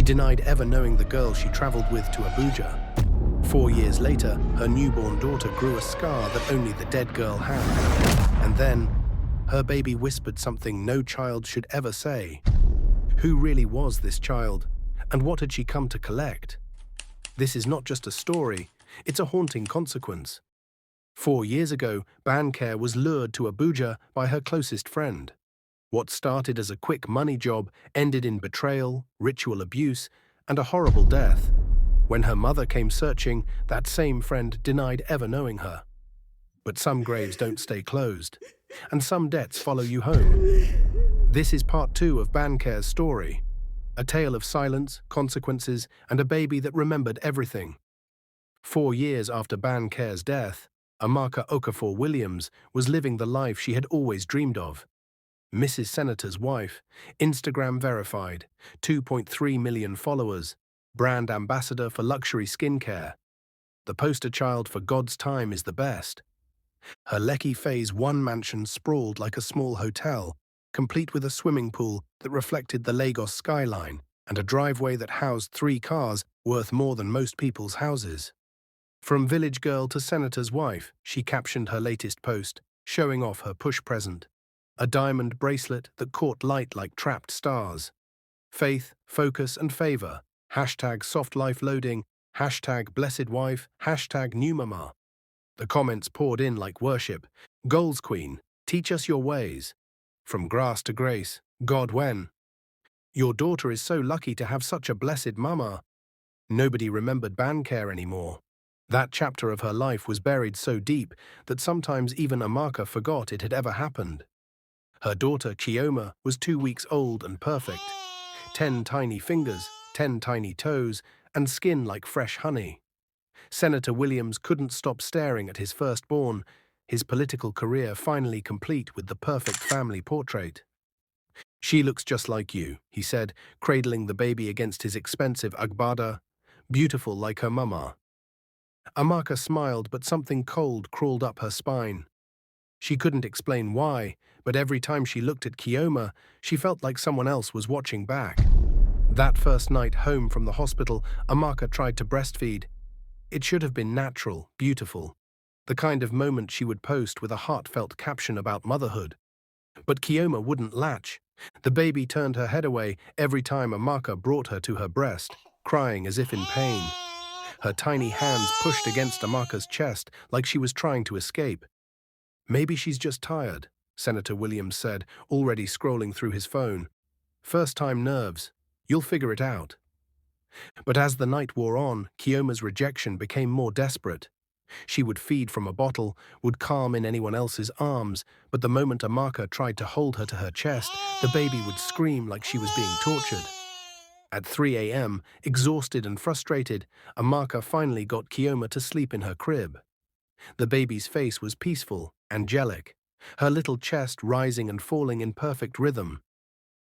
She denied ever knowing the girl she traveled with to Abuja. 4 years later, her newborn daughter grew a scar that only the dead girl had. And then, her baby whispered something no child should ever say. Who really was this child, and what had she come to collect? This is not just a story, it's a haunting consequence. 4 years ago, Bankare was lured to Abuja by her closest friend. What started as a quick money job ended in betrayal, ritual abuse, and a horrible death. When her mother came searching, that same friend denied ever knowing her. But some graves don't stay closed, and some debts follow you home. This is part 2 of Bankare's story, a tale of silence, consequences, and a baby that remembered everything. 4 years after Bankare's death, Amaka Okafor Williams was living the life she had always dreamed of. Mrs. Senator's wife, Instagram verified, 2.3 million followers, brand ambassador for luxury skincare. The poster child for God's time is the best. Her Lekki Phase 1 mansion sprawled like a small hotel, complete with a swimming pool that reflected the Lagos skyline and a driveway that housed 3 cars worth more than most people's houses. From village girl to senator's wife, she captioned her latest post, showing off her push present. A diamond bracelet that caught light like trapped stars. Faith, focus, and favor. Hashtag soft life loading. Hashtag blessed wife. Hashtag new mama. The comments poured in like worship. Goals queen, teach us your ways. From grass to grace, God when. Your daughter is so lucky to have such a blessed mama. Nobody remembered Bankare anymore. That chapter of her life was buried so deep that sometimes even Amaka forgot it had ever happened. Her daughter, Chioma, was 2 weeks old and perfect. 10 tiny fingers, 10 tiny toes, and skin like fresh honey. Senator Williams couldn't stop staring at his firstborn, his political career finally complete with the perfect family portrait. She looks just like you, he said, cradling the baby against his expensive agbada, beautiful like her mama. Amaka smiled, but something cold crawled up her spine. She couldn't explain why, but every time she looked at Chioma, she felt like someone else was watching back. That first night home from the hospital, Amaka tried to breastfeed. It should have been natural, beautiful, the kind of moment she would post with a heartfelt caption about motherhood. But Chioma wouldn't latch. The baby turned her head away every time Amaka brought her to her breast, crying as if in pain. Her tiny hands pushed against Amaka's chest like she was trying to escape. Maybe she's just tired, Senator Williams said, already scrolling through his phone. First-time nerves. You'll figure it out. But as the night wore on, Chioma's rejection became more desperate. She would feed from a bottle, would calm in anyone else's arms, but the moment Amaka tried to hold her to her chest, the baby would scream like she was being tortured. At 3 a.m., exhausted and frustrated, Amaka finally got Chioma to sleep in her crib. The baby's face was peaceful, angelic, her little chest rising and falling in perfect rhythm.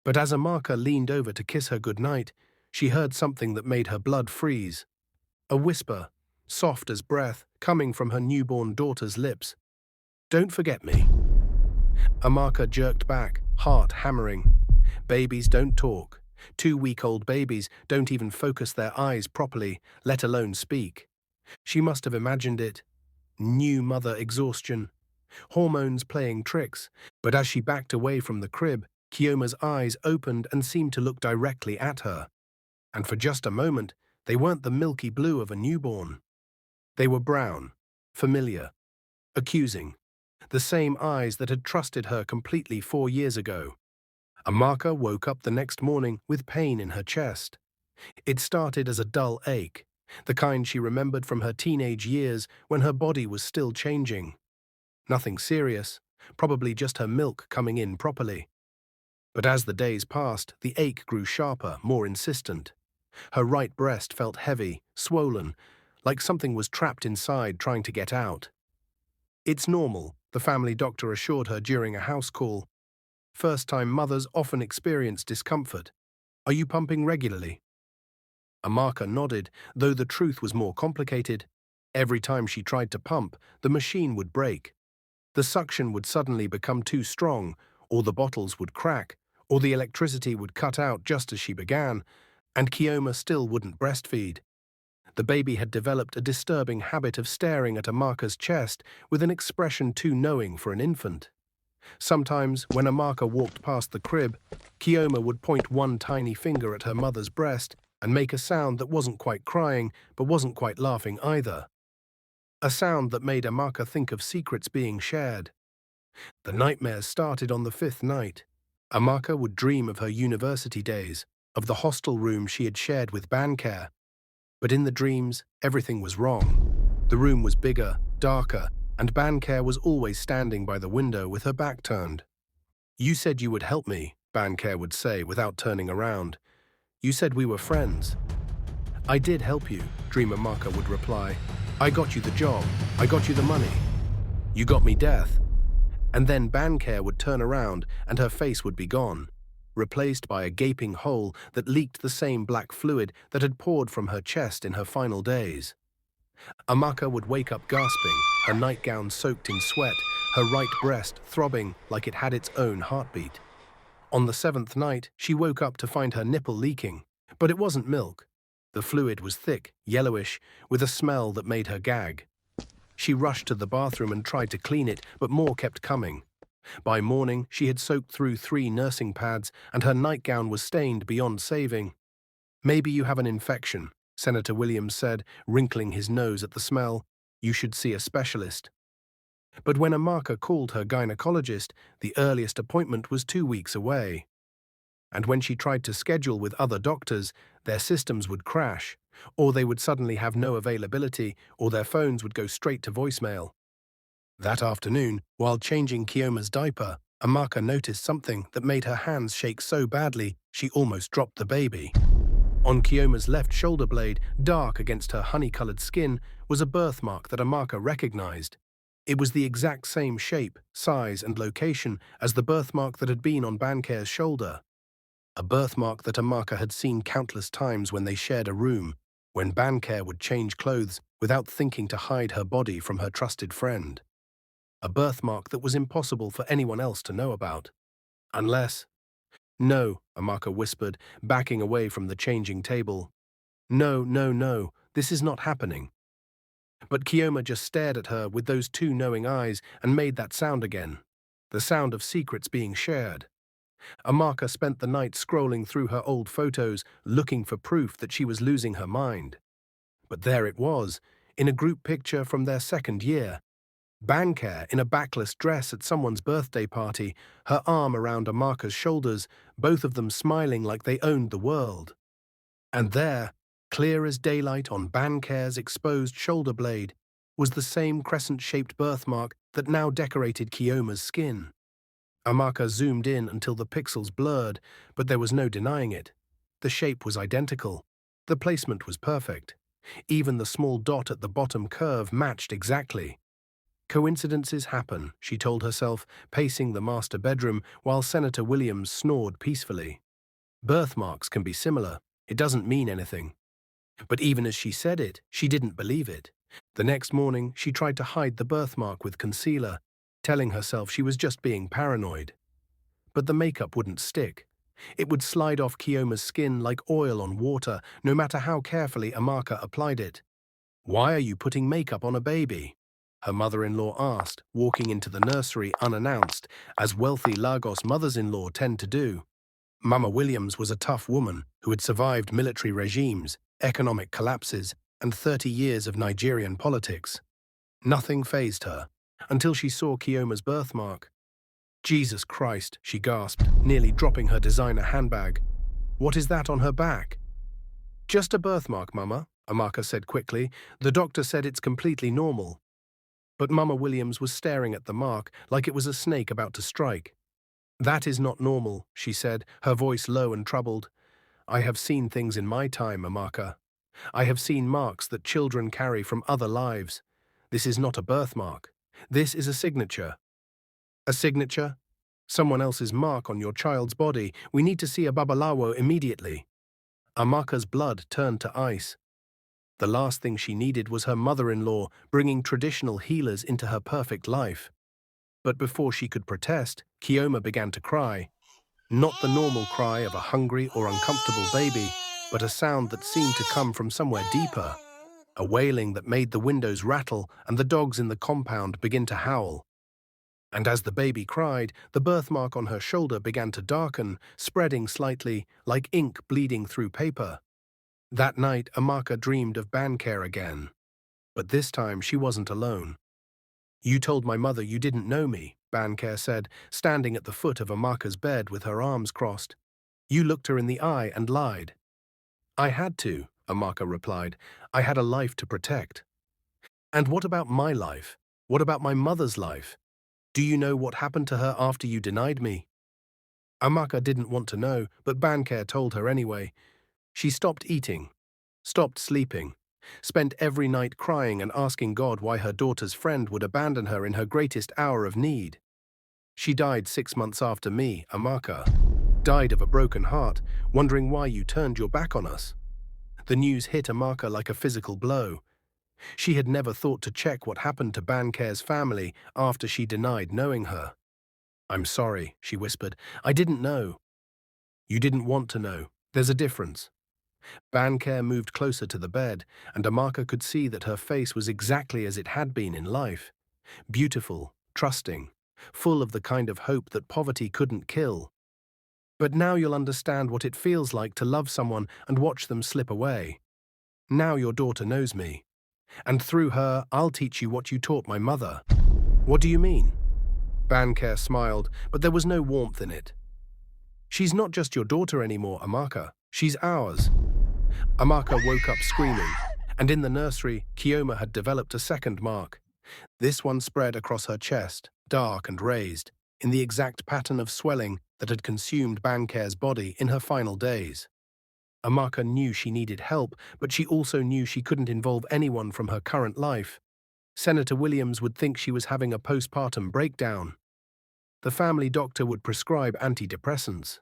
But as Amaka leaned over to kiss her goodnight, she heard something that made her blood freeze. A whisper, soft as breath, coming from her newborn daughter's lips. "Don't forget me." Amaka jerked back, heart hammering. Babies don't talk. 2-week-old babies don't even focus their eyes properly, let alone speak. She must have imagined it. New mother exhaustion. Hormones playing tricks. But as she backed away from the crib, Chioma's eyes opened and seemed to look directly at her. And for just a moment, they weren't the milky blue of a newborn. They were brown, familiar, accusing. The same eyes that had trusted her completely 4 years ago. Amaka woke up the next morning with pain in her chest. It started as a dull ache, the kind she remembered from her teenage years when her body was still changing. Nothing serious, probably just her milk coming in properly. But as the days passed, the ache grew sharper, more insistent. Her right breast felt heavy, swollen, like something was trapped inside trying to get out. "It's normal," the family doctor assured her during a house call. "First-time mothers often experience discomfort. Are you pumping regularly?" Amaka nodded, though the truth was more complicated. Every time she tried to pump, the machine would break. The suction would suddenly become too strong, or the bottles would crack, or the electricity would cut out just as she began, And Kioma still wouldn't breastfeed. The baby had developed a disturbing habit of staring at Amaka's chest with an expression too knowing for an infant. Sometimes, when Amaka walked past the crib, Kioma would point one tiny finger at her mother's breast and make a sound that wasn't quite crying, but wasn't quite laughing either. A sound that made Amaka think of secrets being shared. The nightmares started on the 5th night. Amaka would dream of her university days, of the hostel room she had shared with Bancare. But in the dreams, everything was wrong. The room was bigger, darker, and Bancare was always standing by the window with her back turned. "You said you would help me," Bancare would say without turning around. "You said we were friends." "I did help you," Dream Amaka would reply. "I got you the job. I got you the money. You got me death." And then Bancare would turn around and her face would be gone, replaced by a gaping hole that leaked the same black fluid that had poured from her chest in her final days. Amaka would wake up gasping, her nightgown soaked in sweat, her right breast throbbing like it had its own heartbeat. On the 7th night, she woke up to find her nipple leaking, but it wasn't milk. The fluid was thick, yellowish, with a smell that made her gag. She rushed to the bathroom and tried to clean it, but more kept coming. By morning, she had soaked through 3 nursing pads, and her nightgown was stained beyond saving. "Maybe you have an infection," Senator Williams said, wrinkling his nose at the smell. "You should see a specialist." But when Amaka called her gynecologist, the earliest appointment was 2 weeks away. And when she tried to schedule with other doctors, their systems would crash, or they would suddenly have no availability, or their phones would go straight to voicemail. That afternoon, while changing Kioma's diaper, Amaka noticed something that made her hands shake so badly she almost dropped the baby. On Kioma's left shoulder blade, dark against her honey-colored skin, was a birthmark that Amaka recognized. It was the exact same shape, size, and location as the birthmark that had been on Bancare's shoulder. A birthmark that Amaka had seen countless times when they shared a room, when Bancare would change clothes without thinking to hide her body from her trusted friend. A birthmark that was impossible for anyone else to know about. Unless... "No," Amaka whispered, backing away from the changing table. "No, no, no, this is not happening." But Kioma just stared at her with those 2 knowing eyes and made that sound again. The sound of secrets being shared. Amaka spent the night scrolling through her old photos, looking for proof that she was losing her mind. But there it was, in a group picture from their 2nd year. Bancare in a backless dress at someone's birthday party, her arm around Amaka's shoulders, both of them smiling like they owned the world. And there, clear as daylight on Bancare's exposed shoulder blade, was the same crescent-shaped birthmark that now decorated Kioma's skin. Amaka zoomed in until the pixels blurred, but there was no denying it. The shape was identical. The placement was perfect. Even the small dot at the bottom curve matched exactly. Coincidences happen, she told herself, pacing the master bedroom while Senator Williams snored peacefully. Birthmarks can be similar. It doesn't mean anything. But even as she said it, she didn't believe it. The next morning, she tried to hide the birthmark with concealer, telling herself she was just being paranoid. But the makeup wouldn't stick. It would slide off Kioma's skin like oil on water, no matter how carefully Amaka applied it. "Why are you putting makeup on a baby?" her mother-in-law asked, walking into the nursery unannounced, as wealthy Lagos mothers-in-law tend to do. Mama Williams was a tough woman who had survived military regimes, economic collapses, and 30 years of Nigerian politics. Nothing fazed her, until she saw Kioma's birthmark. "Jesus Christ," she gasped, nearly dropping her designer handbag. "What is that on her back?" "Just a birthmark, Mama," Amaka said quickly. "The doctor said it's completely normal." But Mama Williams was staring at the mark like it was a snake about to strike. "That is not normal," she said, her voice low and troubled. "I have seen things in my time, Amaka. I have seen marks that children carry from other lives. This is not a birthmark. This is a signature." "A signature? Someone else's mark on your child's body. We need to see a babalawo immediately." Amaka's blood turned to ice. The last thing she needed was her mother-in-law bringing traditional healers into her perfect life. But before she could protest, Kioma began to cry. Not the normal cry of a hungry or uncomfortable baby, but a sound that seemed to come from somewhere deeper, a wailing that made the windows rattle and the dogs in the compound begin to howl. And as the baby cried, the birthmark on her shoulder began to darken, spreading slightly, like ink bleeding through paper. That night, Amaka dreamed of Bankare again. But this time, she wasn't alone. "You told my mother you didn't know me," Bankare said, standing at the foot of Amaka's bed with her arms crossed. "You looked her in the eye and lied." "I had to," Amaka replied. "I had a life to protect." "And what about my life? What about my mother's life? Do you know what happened to her after you denied me?" Amaka didn't want to know, but Bankare told her anyway. She stopped eating, stopped sleeping, spent every night crying and asking God why her daughter's friend would abandon her in her greatest hour of need. She died 6 months after me, Amaka. Died of a broken heart, wondering why you turned your back on us. The news hit Amaka like a physical blow. She had never thought to check what happened to Bankare's family after she denied knowing her. "I'm sorry," she whispered. "I didn't know." "You didn't want to know. There's a difference." Bankare moved closer to the bed, and Amaka could see that her face was exactly as it had been in life. Beautiful, trusting, full of the kind of hope that poverty couldn't kill. "But now you'll understand what it feels like to love someone and watch them slip away. Now your daughter knows me. And through her, I'll teach you what you taught my mother." "What do you mean?" Bankare smiled, but there was no warmth in it. "She's not just your daughter anymore, Amaka. She's ours." Amaka woke up screaming, and in the nursery, Kioma had developed a second mark. This one spread across her chest, dark and raised, in the exact pattern of swelling that had consumed Bankare's body in her final days. Amaka knew she needed help, but she also knew she couldn't involve anyone from her current life. Senator Williams would think she was having a postpartum breakdown. The family doctor would prescribe antidepressants.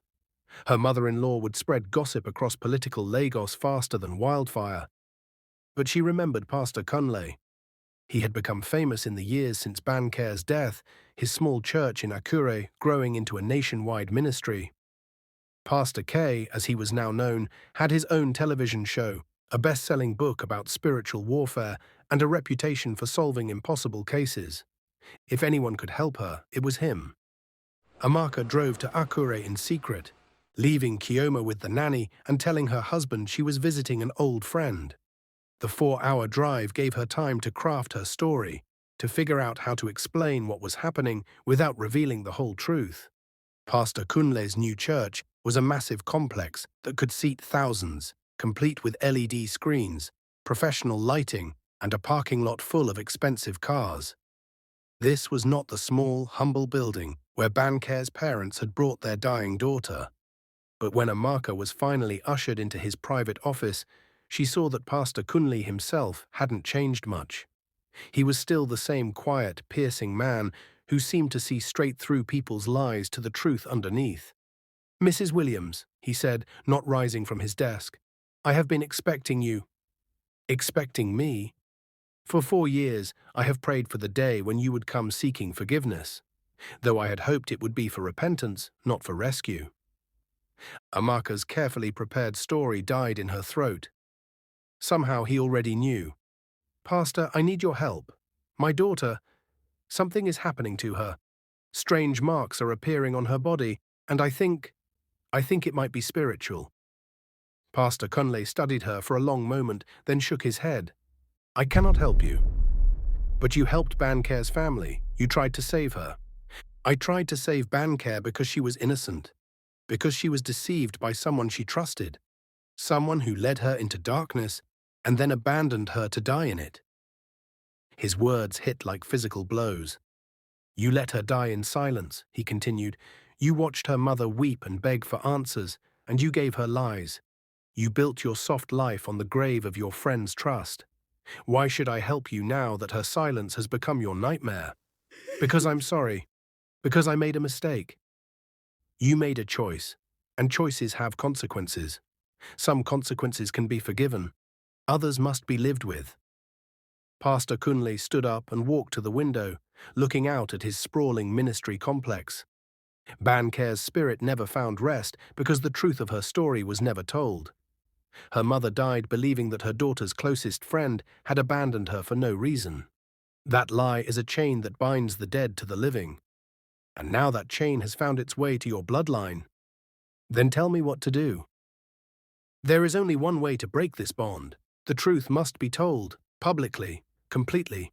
Her mother-in-law would spread gossip across political Lagos faster than wildfire. But she remembered Pastor Kunle. He had become famous in the years since Bankare's death, his small church in Akure growing into a nationwide ministry. Pastor K, as he was now known, had his own television show, a best-selling book about spiritual warfare, and a reputation for solving impossible cases. If anyone could help her, it was him. Amaka drove to Akure in secret, leaving Kioma with the nanny and telling her husband she was visiting an old friend. The 4-hour drive gave her time to craft her story, to figure out how to explain what was happening without revealing the whole truth. Pastor Kunle's new church was a massive complex that could seat thousands, complete with LED screens, professional lighting, and a parking lot full of expensive cars. This was not the small, humble building where Bankare's parents had brought their dying daughter. But when Amaka was finally ushered into his private office, she saw that Pastor Kunle himself hadn't changed much. He was still the same quiet, piercing man who seemed to see straight through people's lies to the truth underneath. "Mrs. Williams," he said, not rising from his desk, "I have been expecting you." "Expecting me?" "For 4 years, I have prayed for the day when you would come seeking forgiveness, though I had hoped it would be for repentance, not for rescue." Amaka's carefully prepared story died in her throat. Somehow he already knew. "Pastor, I need your help. My daughter, something is happening to her. Strange marks are appearing on her body, and I think it might be spiritual." Pastor Kunle studied her for a long moment, then shook his head. "I cannot help you." "But you helped Bankare's family. You tried to save her." "I tried to save Bankare because she was innocent, because she was deceived by someone she trusted, someone who led her into darkness and then abandoned her to die in it." His words hit like physical blows. "You let her die in silence," he continued. "You watched her mother weep and beg for answers, and you gave her lies. You built your soft life on the grave of your friend's trust. Why should I help you now that her silence has become your nightmare? Because I'm sorry. Because I made a mistake. You made a choice, and choices have consequences. Some consequences can be forgiven. Others must be lived with." Pastor Kunle stood up and walked to the window, looking out at his sprawling ministry complex. Bankare's spirit never found rest because the truth of her story was never told. Her mother died believing that her daughter's closest friend had abandoned her for no reason. That lie is a chain that binds the dead to the living. And now that chain has found its way to your bloodline. Then tell me what to do. There is only one way to break this bond. The truth must be told, publicly, completely.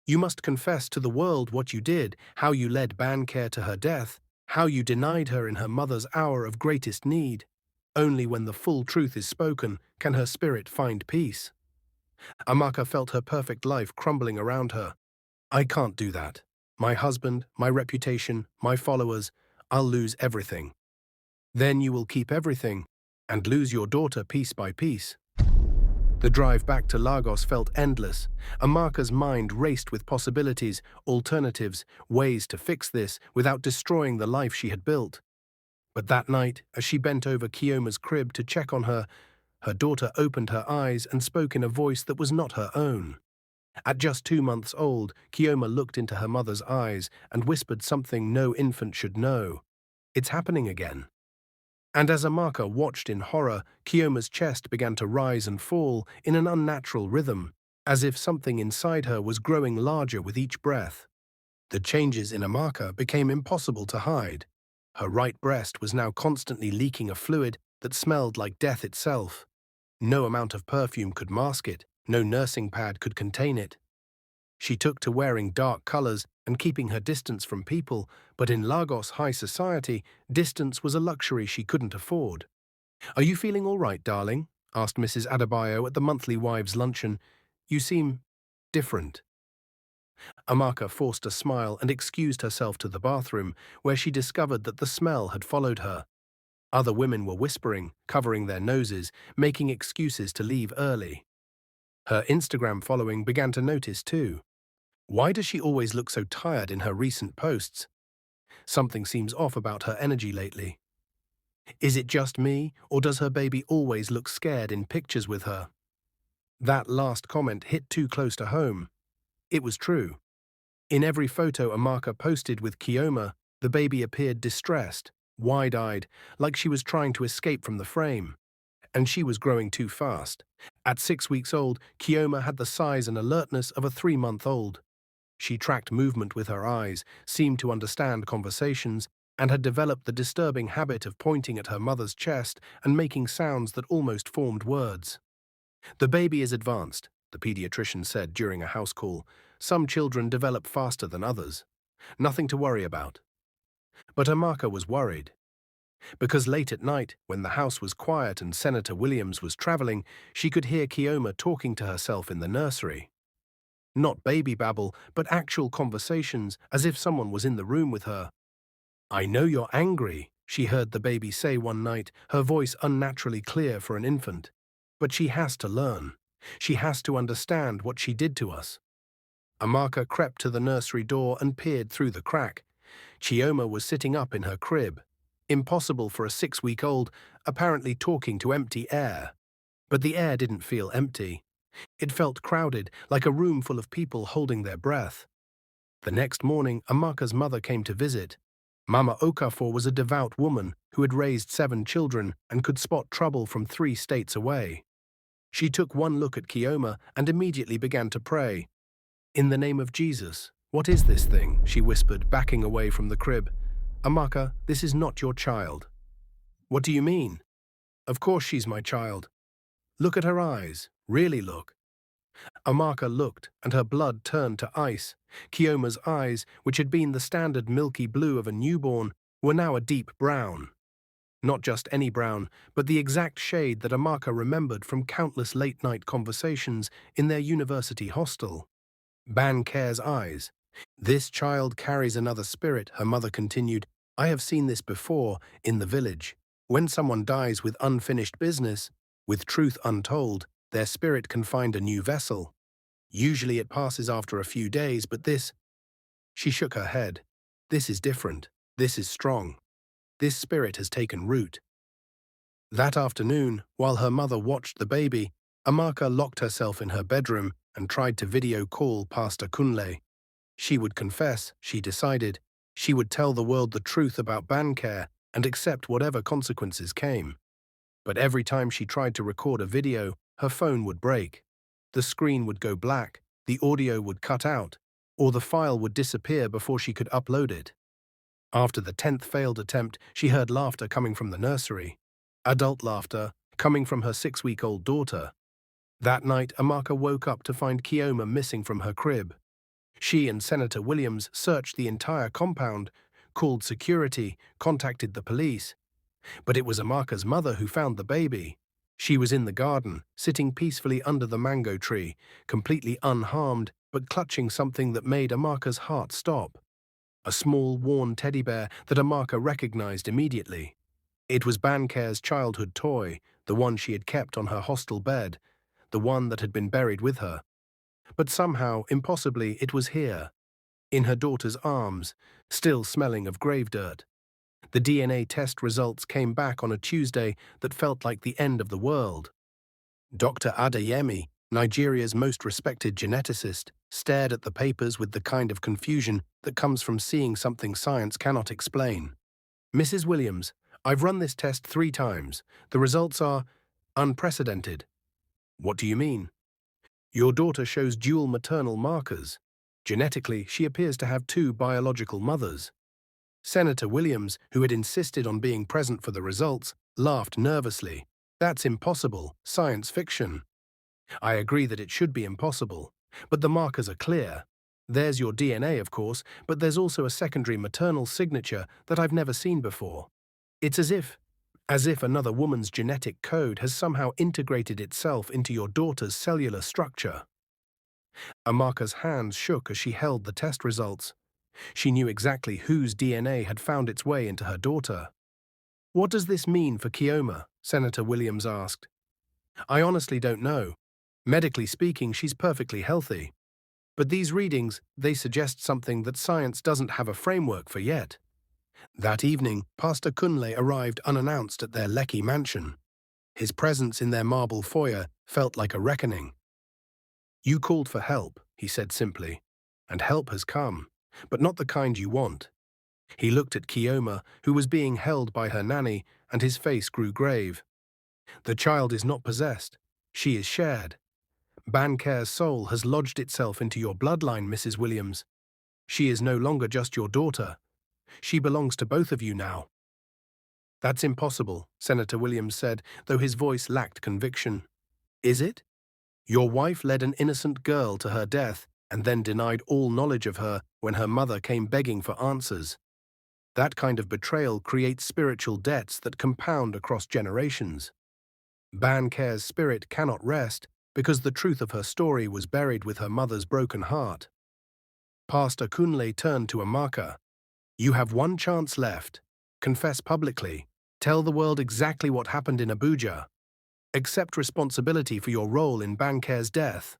You must confess to the world what you did, how you led Bankare to her death, how you denied her in her mother's hour of greatest need. Only when the full truth is spoken can her spirit find peace. Amaka felt her perfect life crumbling around her. I can't do that. My husband, my reputation, my followers, I'll lose everything. Then you will keep everything and lose your daughter piece by piece. The drive back to Lagos felt endless. Amaka's mind raced with possibilities, alternatives, ways to fix this without destroying the life she had built. But that night, as she bent over Kioma's crib to check on her, her daughter opened her eyes and spoke in a voice that was not her own. At just 2 months old, Kioma looked into her mother's eyes and whispered something no infant should know. It's happening again. And as Amaka watched in horror, Kioma's chest began to rise and fall in an unnatural rhythm, as if something inside her was growing larger with each breath. The changes in Amaka became impossible to hide. Her right breast was now constantly leaking a fluid that smelled like death itself. No amount of perfume could mask it, no nursing pad could contain it. She took to wearing dark colors and keeping her distance from people, but in Lagos high society, distance was a luxury she couldn't afford. "Are you feeling all right, darling?" asked Mrs. Adebayo at the monthly wives' luncheon. "You seem different." Amaka forced a smile and excused herself to the bathroom, where she discovered that the smell had followed her. Other women were whispering, covering their noses, making excuses to leave early. Her Instagram following began to notice too. Why does she always look so tired in her recent posts? Something seems off about her energy lately. Is it just me, or does her baby always look scared in pictures with her? That last comment hit too close to home. It was true. In every photo Amaka posted with Kioma, the baby appeared distressed, wide-eyed, like she was trying to escape from the frame. And she was growing too fast. At 6 weeks old, Kioma had the size and alertness of a 3-month-old. She tracked movement with her eyes, seemed to understand conversations, and had developed the disturbing habit of pointing at her mother's chest and making sounds that almost formed words. "The baby is advanced," the pediatrician said during a house call. "Some children develop faster than others. Nothing to worry about." But Amaka was worried. Because late at night, when the house was quiet and Senator Williams was traveling, she could hear Kioma talking to herself in the nursery. Not baby babble, but actual conversations, as if someone was in the room with her. "I know you're angry," she heard the baby say one night, her voice unnaturally clear for an infant. "But she has to learn. She has to understand what she did to us." Amaka crept to the nursery door and peered through the crack. Chioma was sitting up in her crib. Impossible for a 6-week-old, apparently talking to empty air. But the air didn't feel empty. It felt crowded, like a room full of people holding their breath. The next morning, Amaka's mother came to visit. Mama Okafor was a devout woman who had raised 7 children and could spot trouble from 3 states away. She took one look at Kioma and immediately began to pray. "In the name of Jesus, what is this thing?" she whispered, backing away from the crib. "Amaka, this is not your child." "What do you mean?" "Of course she's my child. Look at her eyes. Really look." Amaka looked, and her blood turned to ice. Kioma's eyes, which had been the standard milky blue of a newborn, were now a deep brown. Not just any brown, but the exact shade that Amaka remembered from countless late-night conversations in their university hostel. Bankare's eyes. "This child carries another spirit," her mother continued. "I have seen this before, in the village. When someone dies with unfinished business, with truth untold, their spirit can find a new vessel. Usually it passes after a few days, but this—" She shook her head. "This is different. This is strong. This spirit has taken root." That afternoon, while her mother watched the baby, Amaka locked herself in her bedroom and tried to video call Pastor Kunle. She would confess, she decided. She would tell the world the truth about Bankare and accept whatever consequences came. But every time she tried to record a video, her phone would break. The screen would go black, the audio would cut out, or the file would disappear before she could upload it. After the 10th failed attempt, she heard laughter coming from the nursery. Adult laughter, coming from her 6-week-old daughter. That night, Amaka woke up to find Kioma missing from her crib. She and Senator Williams searched the entire compound, called security, contacted the police. But it was Amaka's mother who found the baby. She was in the garden, sitting peacefully under the mango tree, completely unharmed, but clutching something that made Amaka's heart stop. A small, worn teddy bear that Amaka recognized immediately. It was Banker's childhood toy, the one she had kept on her hostel bed, the one that had been buried with her. But somehow, impossibly, it was here, in her daughter's arms, still smelling of grave dirt. The DNA test results came back on a Tuesday that felt like the end of the world. Dr. Adeyemi, Nigeria's most respected geneticist, stared at the papers with the kind of confusion that comes from seeing something science cannot explain. "Mrs. Williams, I've run this test 3 times. The results are unprecedented." "What do you mean?" "Your daughter shows dual maternal markers. Genetically, she appears to have 2 biological mothers." Senator Williams, who had insisted on being present for the results, laughed nervously. "That's impossible, science fiction." "I agree that it should be impossible, but the markers are clear. There's your DNA, of course, but there's also a secondary maternal signature that I've never seen before. It's as if another woman's genetic code has somehow integrated itself into your daughter's cellular structure." Amaka's hands shook as she held the test results. She knew exactly whose DNA had found its way into her daughter. "What does this mean for Kioma?" Senator Williams asked. "I honestly don't know. Medically speaking, she's perfectly healthy. But these readings, they suggest something that science doesn't have a framework for yet." That evening, Pastor Kunle arrived unannounced at their Lekki mansion. His presence in their marble foyer felt like a reckoning. "You called for help," he said simply, "and help has come, but not the kind you want." He looked at Kioma, who was being held by her nanny, and his face grew grave. "The child is not possessed. She is shared. Banker's soul has lodged itself into your bloodline, Mrs. Williams. She is no longer just your daughter. She belongs to both of you now." "That's impossible," Senator Williams said, though his voice lacked conviction. "Is it? Your wife led an innocent girl to her death and then denied all knowledge of her when her mother came begging for answers. That kind of betrayal creates spiritual debts that compound across generations. Banker's spirit cannot rest because the truth of her story was buried with her mother's broken heart." Pastor Kunle turned to Amaka. "You have one chance left. Confess publicly. Tell the world exactly what happened in Abuja. Accept responsibility for your role in Banker's death.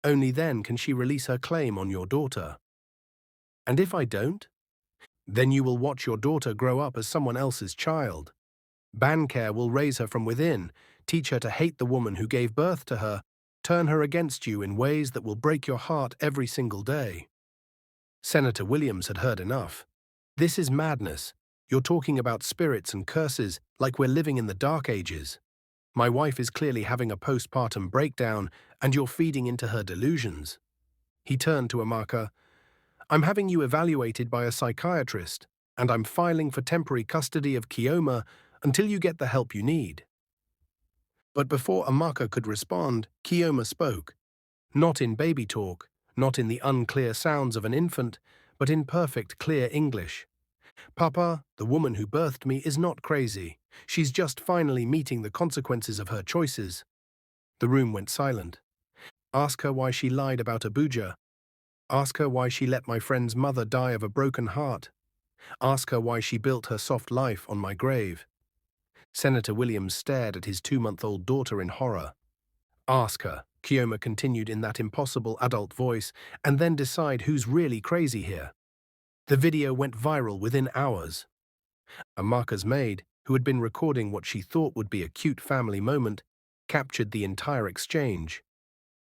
Only then can she release her claim on your daughter." "And if I don't?" "Then you will watch your daughter grow up as someone else's child. Banker will raise her from within, teach her to hate the woman who gave birth to her, turn her against you in ways that will break your heart every single day." Senator Williams had heard enough. "This is madness. You're talking about spirits and curses like we're living in the Dark Ages. My wife is clearly having a postpartum breakdown, and you're feeding into her delusions." He turned to Amaka. "I'm having you evaluated by a psychiatrist, and I'm filing for temporary custody of Kioma until you get the help you need." But before Amaka could respond, Kioma spoke. Not in baby talk, not in the unclear sounds of an infant, but in perfect, clear English. "Papa, the woman who birthed me is not crazy. She's just finally meeting the consequences of her choices." The room went silent. "Ask her why she lied about Abuja. Ask her why she let my friend's mother die of a broken heart. Ask her why she built her soft life on my grave." Senator Williams stared at his 2-month-old daughter in horror. "Ask her," Kioma continued in that impossible adult voice, "and then decide who's really crazy here." The video went viral within hours. Amaka's maid, who had been recording what she thought would be a cute family moment, captured the entire exchange.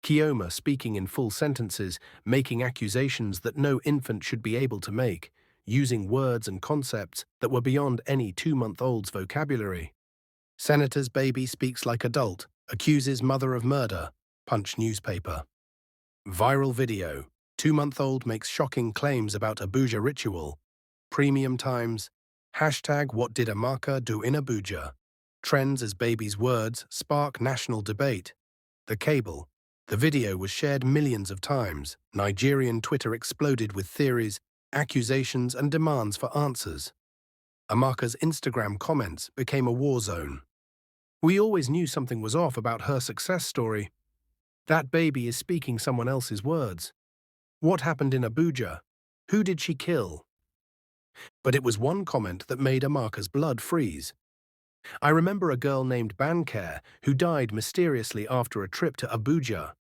Kioma speaking in full sentences, making accusations that no infant should be able to make, using words and concepts that were beyond any 2-month-old's vocabulary. Senator's baby speaks like adult, accuses mother of murder. Punch newspaper. Viral video. 2-month-old makes shocking claims about Abuja ritual. Premium Times. Hashtag what did Amaka do in Abuja? Trends as baby's words spark national debate. The Cable. The video was shared millions of times. Nigerian Twitter exploded with theories, accusations and demands for answers. Amaka's Instagram comments became a war zone. We always knew something was off about her success story. That baby is speaking someone else's words. What happened in Abuja? Who did she kill? But it was one comment that made Amaka's blood freeze. I remember a girl named Banker who died mysteriously after a trip to Abuja.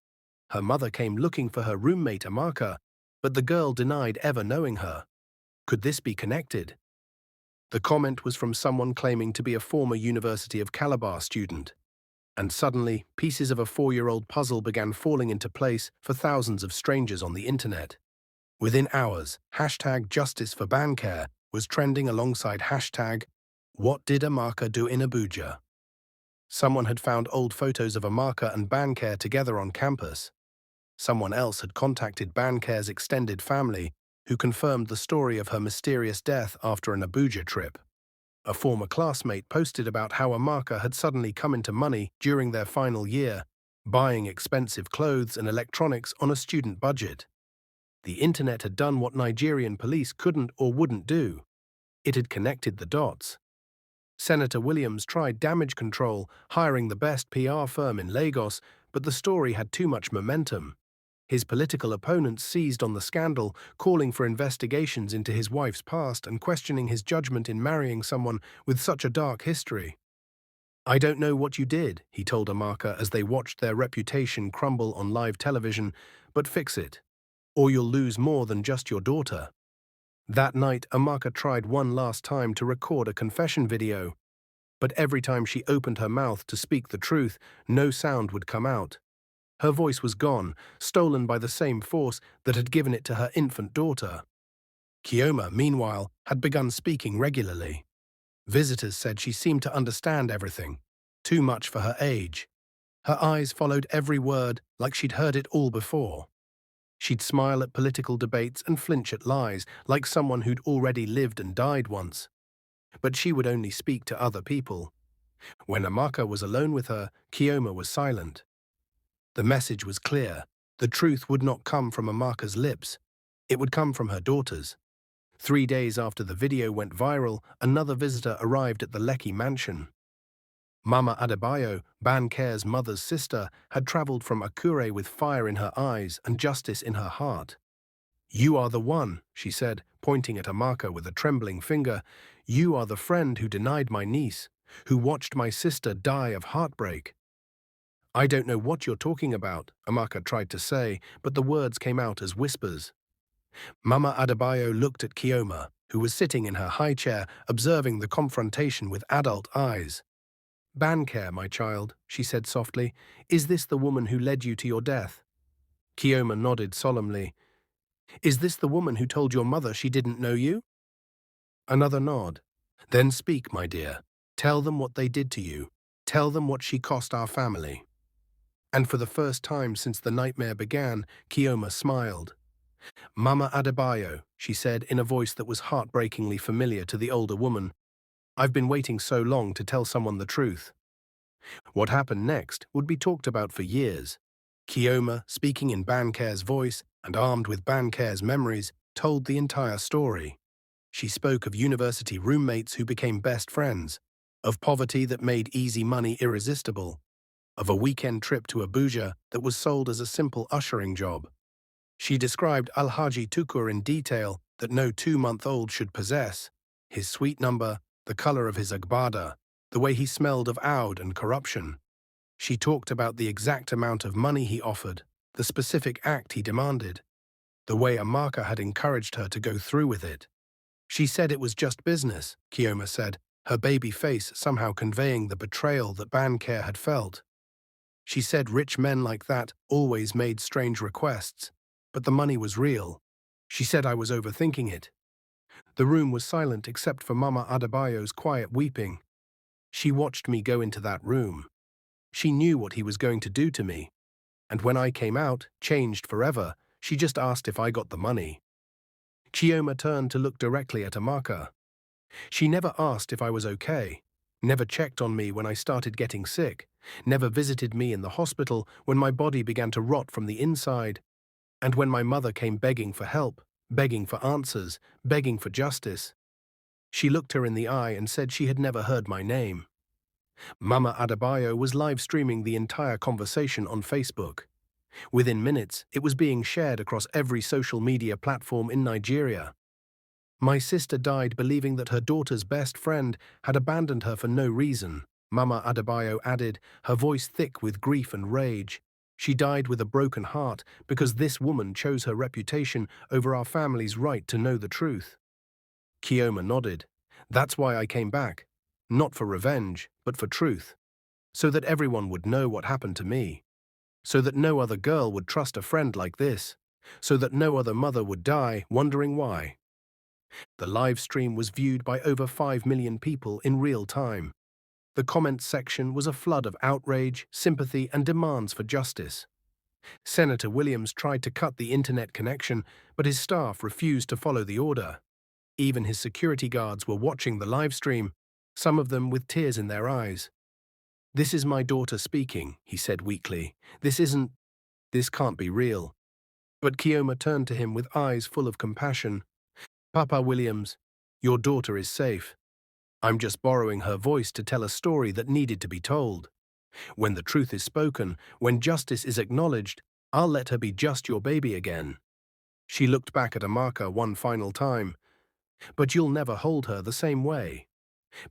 Her mother came looking for her roommate Amaka, but the girl denied ever knowing her. Could this be connected? The comment was from someone claiming to be a former University of Calabar student. And suddenly, pieces of a 4-year-old puzzle began falling into place for thousands of strangers on the internet. Within hours, hashtag Justice for Banker was trending alongside hashtag What did Amaka do in Abuja? Someone had found old photos of Amaka and Banker together on campus. Someone else had contacted Banker's extended family, who confirmed the story of her mysterious death after an Abuja trip. A former classmate posted about how Amaka had suddenly come into money during their final year, buying expensive clothes and electronics on a student budget. The internet had done what Nigerian police couldn't or wouldn't do. It had connected the dots. Senator Williams tried damage control, hiring the best PR firm in Lagos, but the story had too much momentum. His political opponents seized on the scandal, calling for investigations into his wife's past and questioning his judgment in marrying someone with such a dark history. I don't know what you did, he told Amaka as they watched their reputation crumble on live television, but fix it, or you'll lose more than just your daughter. That night, Amaka tried one last time to record a confession video, but every time she opened her mouth to speak the truth, no sound would come out. Her voice was gone, stolen by the same force that had given it to her infant daughter. Kioma, meanwhile, had begun speaking regularly. Visitors said she seemed to understand everything, too much for her age. Her eyes followed every word like she'd heard it all before. She'd smile at political debates and flinch at lies, like someone who'd already lived and died once. But she would only speak to other people. When Amaka was alone with her, Kioma was silent. The message was clear. The truth would not come from Amaka's lips. It would come from her daughter's. 3 days after the video went viral, another visitor arrived at the Lekki mansion. Mama Adebayo, Banker's mother's sister, had travelled from Akure with fire in her eyes and justice in her heart. "You are the one," she said, pointing at Amaka with a trembling finger. "You are the friend who denied my niece, who watched my sister die of heartbreak." "I don't know what you're talking about," Amaka tried to say, but the words came out as whispers. Mama Adebayo looked at Kioma, who was sitting in her high chair, observing the confrontation with adult eyes. "Banker, my child," she said softly, "is this the woman who led you to your death?" Kioma nodded solemnly. "Is this the woman who told your mother she didn't know you?" Another nod. "Then speak, my dear. Tell them what they did to you. Tell them what she cost our family." And for the first time since the nightmare began, Kioma smiled. "Mama Adebayo," she said in a voice that was heartbreakingly familiar to the older woman, "I've been waiting so long to tell someone the truth." What happened next would be talked about for years. Kioma, speaking in Banker's voice and armed with Banker's memories, told the entire story. She spoke of university roommates who became best friends, of poverty that made easy money irresistible, of a weekend trip to Abuja that was sold as a simple ushering job. She described Alhaji Tukur in detail that no 2-month-old should possess: his sweet number, the color of his agbada, the way he smelled of oud and corruption. She talked about the exact amount of money he offered, the specific act he demanded, the way Amaka had encouraged her to go through with it. She said it was just business, Kioma said, her baby face somehow conveying the betrayal that Banker had felt. She said rich men like that always made strange requests, but the money was real. She said I was overthinking it. The room was silent except for Mama Adebayo's quiet weeping. She watched me go into that room. She knew what he was going to do to me. And when I came out, changed forever, she just asked if I got the money. Chioma turned to look directly at Amaka. She never asked if I was okay, never checked on me when I started getting sick, never visited me in the hospital when my body began to rot from the inside, and when my mother came begging for help, begging for answers, begging for justice. She looked her in the eye and said she had never heard my name. Mama Adebayo was live streaming the entire conversation on Facebook. Within minutes, it was being shared across every social media platform in Nigeria. My sister died believing that her daughter's best friend had abandoned her for no reason, Mama Adebayo added, her voice thick with grief and rage. She died with a broken heart because this woman chose her reputation over our family's right to know the truth. Chioma nodded. That's why I came back. Not for revenge, but for truth. So that everyone would know what happened to me. So that no other girl would trust a friend like this. So that no other mother would die wondering why. The live stream was viewed by over 5 million people in real time. The comments section was a flood of outrage, sympathy, and demands for justice. Senator Williams tried to cut the internet connection, but his staff refused to follow the order. Even his security guards were watching the live stream, some of them with tears in their eyes. "This is my daughter speaking," he said weakly. This can't be real." But Chioma turned to him with eyes full of compassion. "Papa Williams, your daughter is safe. I'm just borrowing her voice to tell a story that needed to be told. When the truth is spoken, when justice is acknowledged, I'll let her be just your baby again." She looked back at Amaka one final time. "But you'll never hold her the same way.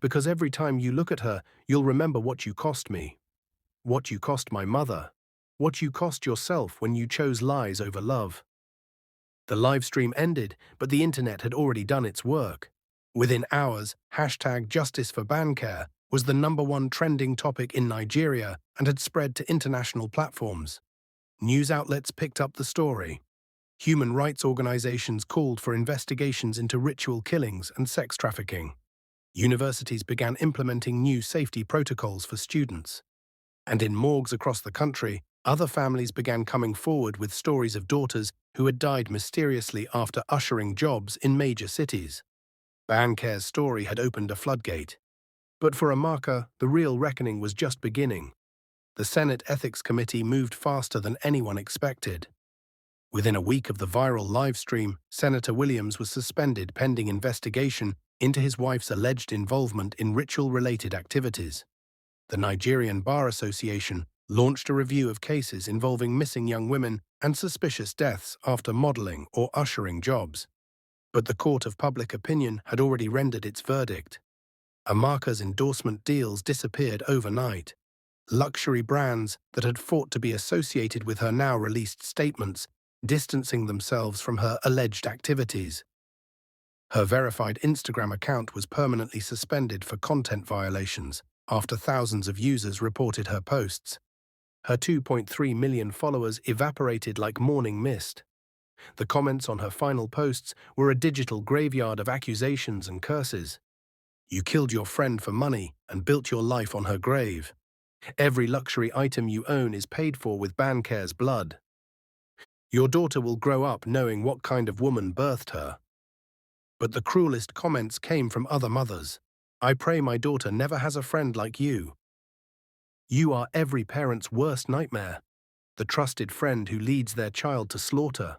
Because every time you look at her, you'll remember what you cost me. What you cost my mother. What you cost yourself when you chose lies over love." The live stream ended, but the internet had already done its work. Within hours, #JusticeForBancare was the #1 trending topic in Nigeria and had spread to international platforms. News outlets picked up the story. Human rights organizations called for investigations into ritual killings and sex trafficking. Universities began implementing new safety protocols for students. And in morgues across the country, other families began coming forward with stories of daughters who had died mysteriously after ushering jobs in major cities. Bancare's story had opened a floodgate. But for Amaka, the real reckoning was just beginning. The Senate Ethics Committee moved faster than anyone expected. Within a week of the viral live stream, Senator Williams was suspended pending investigation into his wife's alleged involvement in ritual-related activities. The Nigerian Bar Association launched a review of cases involving missing young women and suspicious deaths after modeling or ushering jobs. But the court of public opinion had already rendered its verdict. Amaka's endorsement deals disappeared overnight. Luxury brands that had fought to be associated with her now released statements, distancing themselves from her alleged activities. Her verified Instagram account was permanently suspended for content violations after thousands of users reported her posts. Her 2.3 million followers evaporated like morning mist. The comments on her final posts were a digital graveyard of accusations and curses. "You killed your friend for money and built your life on her grave. Every luxury item you own is paid for with Bancare's blood. Your daughter will grow up knowing what kind of woman birthed her." But the cruelest comments came from other mothers. "I pray my daughter never has a friend like you. You are every parent's worst nightmare, the trusted friend who leads their child to slaughter."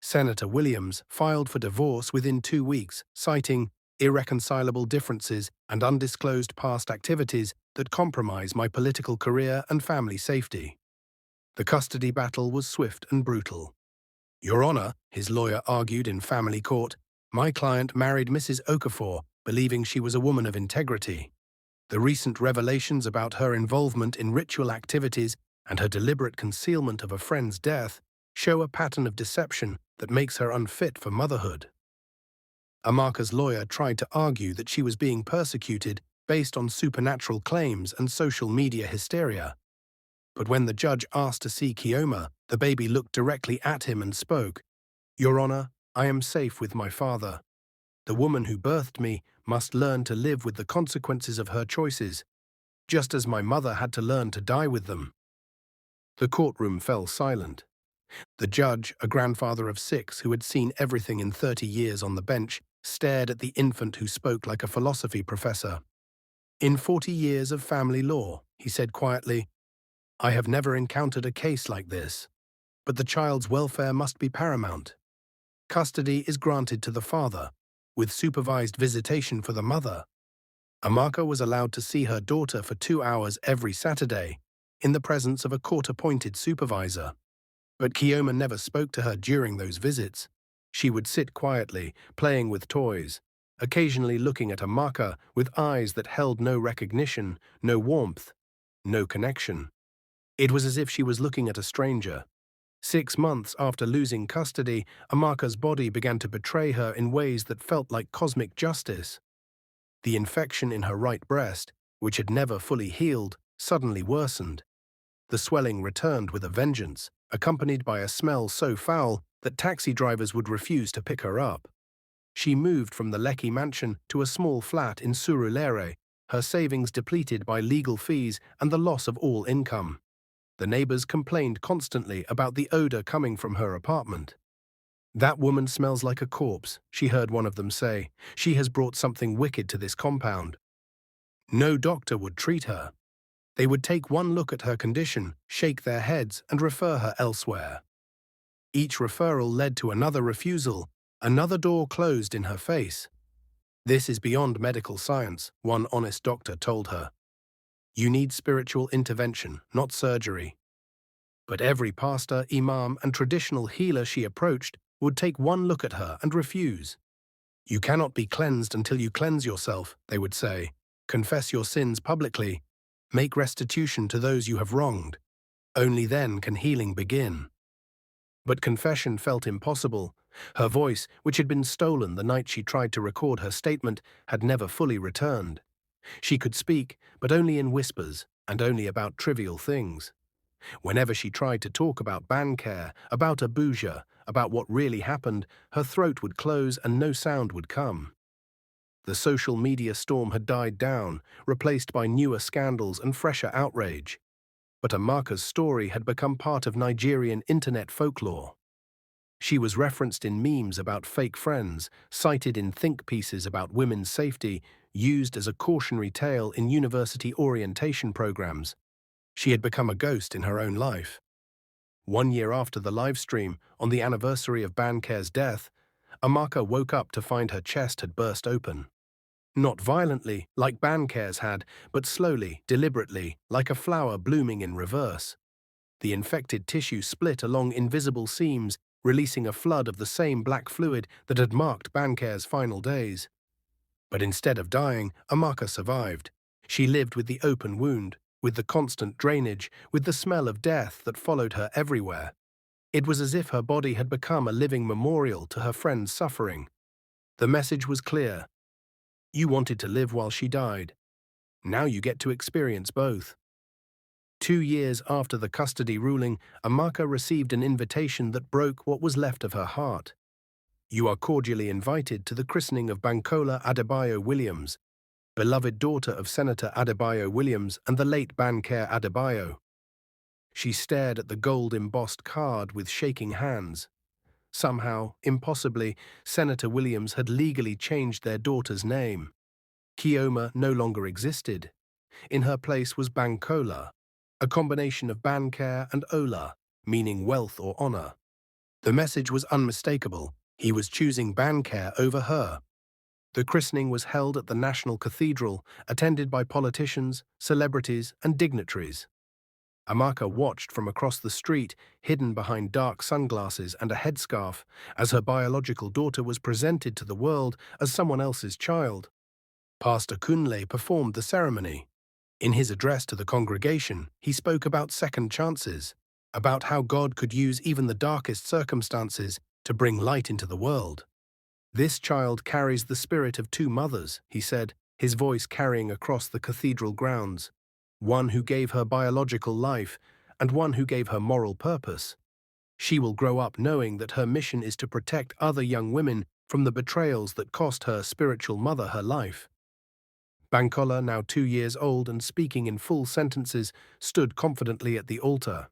Senator Williams filed for divorce within 2 weeks, citing irreconcilable differences and undisclosed past activities that compromise my political career and family safety. The custody battle was swift and brutal. "Your Honor," his lawyer argued in family court, "my client married Mrs. Okafor, believing she was a woman of integrity. The recent revelations about her involvement in ritual activities and her deliberate concealment of a friend's death show a pattern of deception that makes her unfit for motherhood." Amaka's lawyer tried to argue that she was being persecuted based on supernatural claims and social media hysteria. But when the judge asked to see Chioma, the baby looked directly at him and spoke, "Your Honor, I am safe with my father." The woman who birthed me must learn to live with the consequences of her choices, just as my mother had to learn to die with them." The courtroom fell silent. The judge, a grandfather of 6 who had seen everything in 30 years on the bench, stared at the infant who spoke like a philosophy professor. "In 40 years of family law," he said quietly, "I have never encountered a case like this. But the child's welfare must be paramount. Custody is granted to the father, with supervised visitation for the mother. Amaka was allowed to see her daughter for 2 hours every Saturday, in the presence of a court-appointed supervisor. But Kioma never spoke to her during those visits. She would sit quietly, playing with toys, occasionally looking at Amaka with eyes that held no recognition, no warmth, no connection. It was as if she was looking at a stranger. 6 months after losing custody, Amaka's body began to betray her in ways that felt like cosmic justice. The infection in her right breast, which had never fully healed, suddenly worsened. The swelling returned with a vengeance, accompanied by a smell so foul that taxi drivers would refuse to pick her up. She moved from the Lekki mansion to a small flat in Surulere, her savings depleted by legal fees and the loss of all income. The neighbors complained constantly about the odor coming from her apartment. "That woman smells like a corpse," she heard one of them say. "She has brought something wicked to this compound." No doctor would treat her. They would take one look at her condition, shake their heads, and refer her elsewhere. Each referral led to another refusal, another door closed in her face. "This is beyond medical science," one honest doctor told her. "You need spiritual intervention, not surgery." But every pastor, imam, and traditional healer she approached would take one look at her and refuse. "You cannot be cleansed until you cleanse yourself," they would say. "Confess your sins publicly. Make restitution to those you have wronged. Only then can healing begin." But confession felt impossible. Her voice, which had been stolen the night she tried to record her statement, had never fully returned. She could speak, but only in whispers, and only about trivial things. Whenever she tried to talk about Bancare, about Abuja, about what really happened, her throat would close and no sound would come. The social media storm had died down, replaced by newer scandals and fresher outrage. But Amaka's story had become part of Nigerian internet folklore. She was referenced in memes about fake friends, cited in think pieces about women's safety, used as a cautionary tale in university orientation programs. She had become a ghost in her own life. 1 year after the livestream, on the anniversary of Bancare's death, Amaka woke up to find her chest had burst open. Not violently, like Bancare's had, but slowly, deliberately, like a flower blooming in reverse. The infected tissue split along invisible seams, releasing a flood of the same black fluid that had marked Bancare's final days. But instead of dying, Amaka survived. She lived with the open wound, with the constant drainage, with the smell of death that followed her everywhere. It was as if her body had become a living memorial to her friend's suffering. The message was clear. You wanted to live while she died. Now you get to experience both. 2 years after the custody ruling, Amaka received an invitation that broke what was left of her heart. "You are cordially invited to the christening of Bankola Adebayo Williams, beloved daughter of Senator Adebayo Williams and the late Bancare Adebayo." She stared at the gold-embossed card with shaking hands. Somehow, impossibly, Senator Williams had legally changed their daughter's name. Kioma no longer existed. In her place was Bankola, a combination of Bancare and Ola, meaning wealth or honor. The message was unmistakable. He was choosing Bancare over her. The christening was held at the National Cathedral, attended by politicians, celebrities, and dignitaries. Amaka watched from across the street, hidden behind dark sunglasses and a headscarf, as her biological daughter was presented to the world as someone else's child. Pastor Kunle performed the ceremony. In his address to the congregation, he spoke about second chances, about how God could use even the darkest circumstances to bring light into the world. "This child carries the spirit of 2 mothers," he said, his voice carrying across the cathedral grounds. "One who gave her biological life, and one who gave her moral purpose. She will grow up knowing that her mission is to protect other young women from the betrayals that cost her spiritual mother her life. Bankola, now 2 years old and speaking in full sentences, stood confidently at the altar.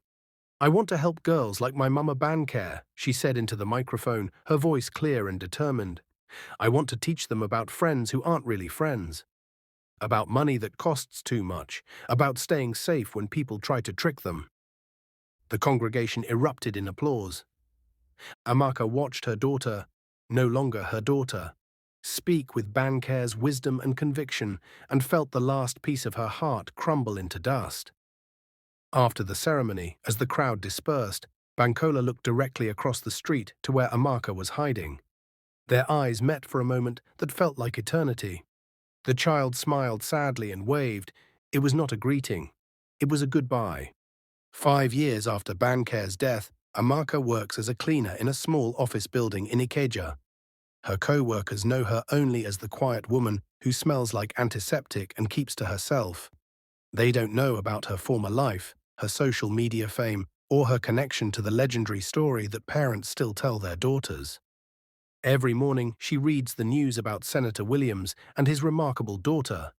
"I want to help girls like my mama Bankare," she said into the microphone, her voice clear and determined. "I want to teach them about friends who aren't really friends, about money that costs too much, about staying safe when people try to trick them." The congregation erupted in applause. Amaka watched her daughter, no longer her daughter, speak with Bankare's wisdom and conviction, and felt the last piece of her heart crumble into dust. After the ceremony, as the crowd dispersed, Bankola looked directly across the street to where Amaka was hiding. Their eyes met for a moment that felt like eternity. The child smiled sadly and waved. It was not a greeting. It was a goodbye. 5 years after Bankare's death, Amaka works as a cleaner in a small office building in Ikeja. Her co-workers know her only as the quiet woman who smells like antiseptic and keeps to herself. They don't know about her former life, her social media fame, or her connection to the legendary story that parents still tell their daughters. Every morning, she reads the news about Senator Williams and his remarkable daughter.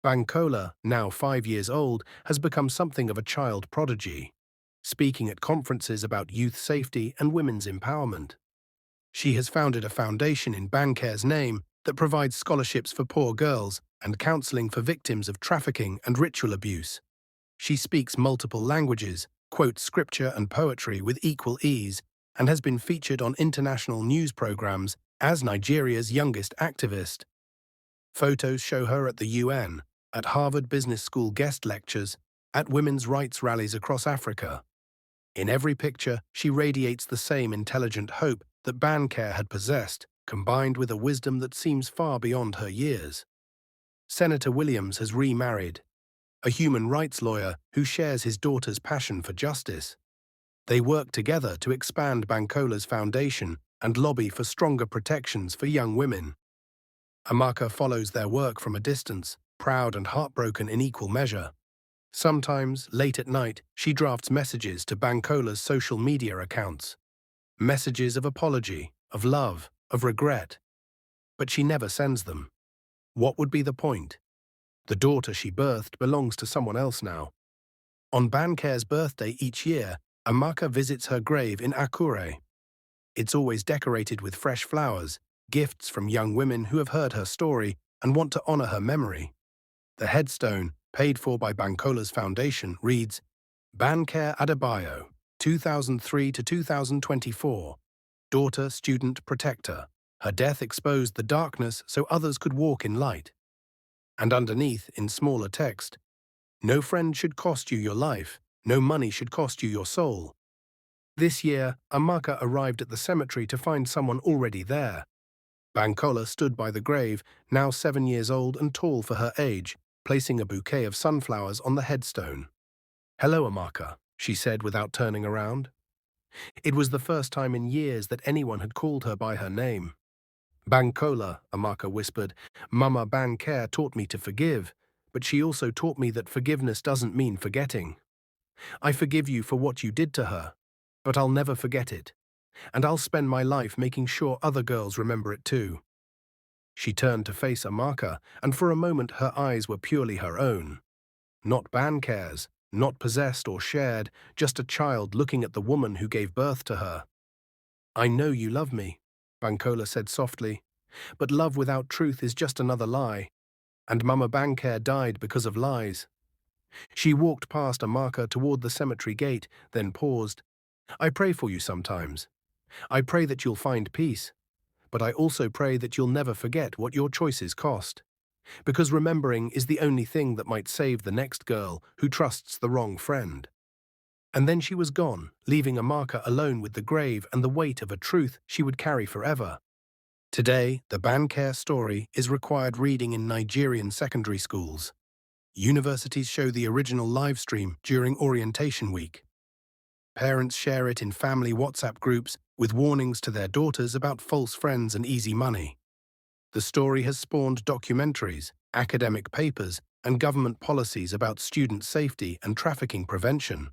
Bankola, now 5 years old, has become something of a child prodigy, speaking at conferences about youth safety and women's empowerment. She has founded a foundation in Bankare's name that provides scholarships for poor girls and counseling for victims of trafficking and ritual abuse. She speaks multiple languages, quotes scripture and poetry with equal ease, and has been featured on international news programs as Nigeria's youngest activist. Photos show her at the UN, at Harvard Business School guest lectures, at women's rights rallies across Africa. In every picture, she radiates the same intelligent hope that Bankare had possessed, combined with a wisdom that seems far beyond her years. Senator Williams has remarried, a human rights lawyer who shares his daughter's passion for justice. They work together to expand Bankola's foundation and lobby for stronger protections for young women. Amaka follows their work from a distance, proud and heartbroken in equal measure. Sometimes, late at night, she drafts messages to Bankola's social media accounts. Messages of apology, of love, of regret. But she never sends them. What would be the point? The daughter she birthed belongs to someone else now. On Bankare's birthday each year, Amaka visits her grave in Akure. It's always decorated with fresh flowers, gifts from young women who have heard her story and want to honor her memory. The headstone, paid for by Bankola's foundation, reads, Bankare Adebayo, 2003 to 2024. Daughter, student, protector. Her death exposed the darkness so others could walk in light. And underneath, in smaller text, no friend should cost you your life, no money should cost you your soul. This year, Amaka arrived at the cemetery to find someone already there. Bankola stood by the grave, now 7 years old and tall for her age, placing a bouquet of sunflowers on the headstone. "Hello, Amaka," she said without turning around. It was the first time in years that anyone had called her by her name. "Bankola," Amaka whispered, "Mama Bankare taught me to forgive, but she also taught me that forgiveness doesn't mean forgetting. I forgive you for what you did to her, but I'll never forget it, and I'll spend my life making sure other girls remember it too." She turned to face Amaka, and for a moment her eyes were purely her own. Not Bankare's, not possessed or shared, just a child looking at the woman who gave birth to her. "I know you love me," Bankola said softly, "but love without truth is just another lie, and Mama Bankare died because of lies." She walked past Amaka toward the cemetery gate, then paused. "I pray for you sometimes. I pray that you'll find peace, but I also pray that you'll never forget what your choices cost. Because remembering is the only thing that might save the next girl who trusts the wrong friend." And then she was gone, leaving Amaka alone with the grave and the weight of a truth she would carry forever. Today, the Bankare story is required reading in Nigerian secondary schools. Universities show the original live stream during orientation week. Parents share it in family WhatsApp groups with warnings to their daughters about false friends and easy money. The story has spawned documentaries, academic papers, and government policies about student safety and trafficking prevention.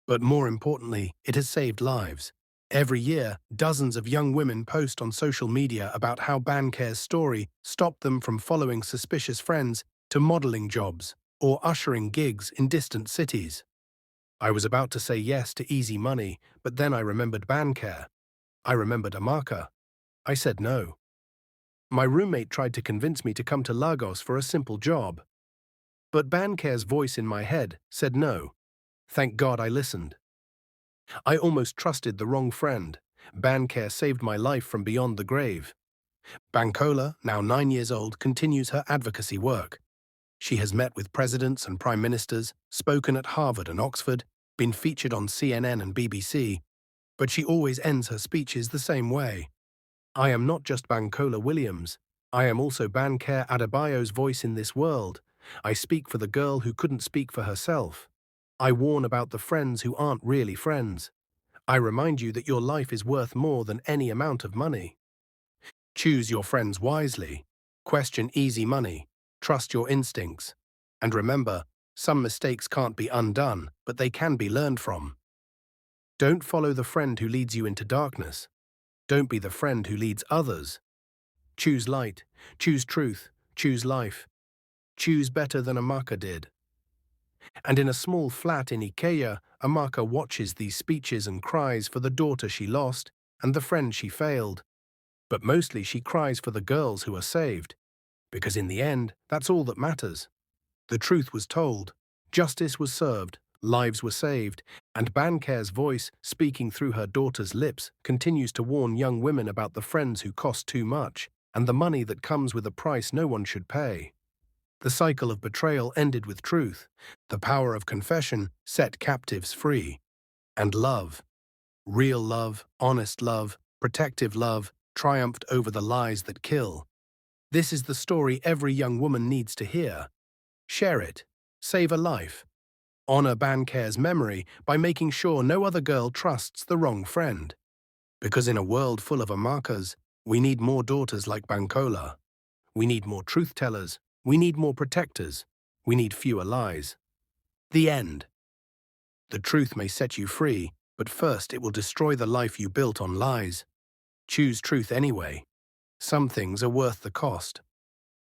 But more importantly, it has saved lives. Every year, dozens of young women post on social media about how Bancare's story stopped them from following suspicious friends to modeling jobs or ushering gigs in distant cities. I was about to say yes to easy money, but then I remembered Bancare. I remembered Amaka. I said no. My roommate tried to convince me to come to Lagos for a simple job. But Bancare's voice in my head said no. Thank God I listened. I almost trusted the wrong friend. Bancare saved my life from beyond the grave. Bankola, now 9 years old, continues her advocacy work. She has met with presidents and prime ministers, spoken at Harvard and Oxford, been featured on CNN and BBC, but she always ends her speeches the same way. I am not just Bankola Williams. I am also Bancare Adebayo's voice in this world. I speak for the girl who couldn't speak for herself. I warn about the friends who aren't really friends. I remind you that your life is worth more than any amount of money. Choose your friends wisely. Question easy money. Trust your instincts. And remember, some mistakes can't be undone, but they can be learned from. Don't follow the friend who leads you into darkness. Don't be the friend who leads others. Choose light, choose truth, choose life. Choose better than Amaka did. And in a small flat in Ikeja, Amaka watches these speeches and cries for the daughter she lost and the friend she failed. But mostly she cries for the girls who are saved, because in the end, that's all that matters. The truth was told, justice was served, lives were saved, and Bancare's voice, speaking through her daughter's lips, continues to warn young women about the friends who cost too much and the money that comes with a price no one should pay. The cycle of betrayal ended with truth. The power of confession set captives free. And love, real love, honest love, protective love, triumphed over the lies that kill. This is the story every young woman needs to hear. Share it. Save a life. Honor Bancare's memory by making sure no other girl trusts the wrong friend. Because in a world full of Amakas, we need more daughters like Bankola. We need more truth-tellers. We need more protectors. We need fewer lies. The end. The truth may set you free, but first it will destroy the life you built on lies. Choose truth anyway. Some things are worth the cost.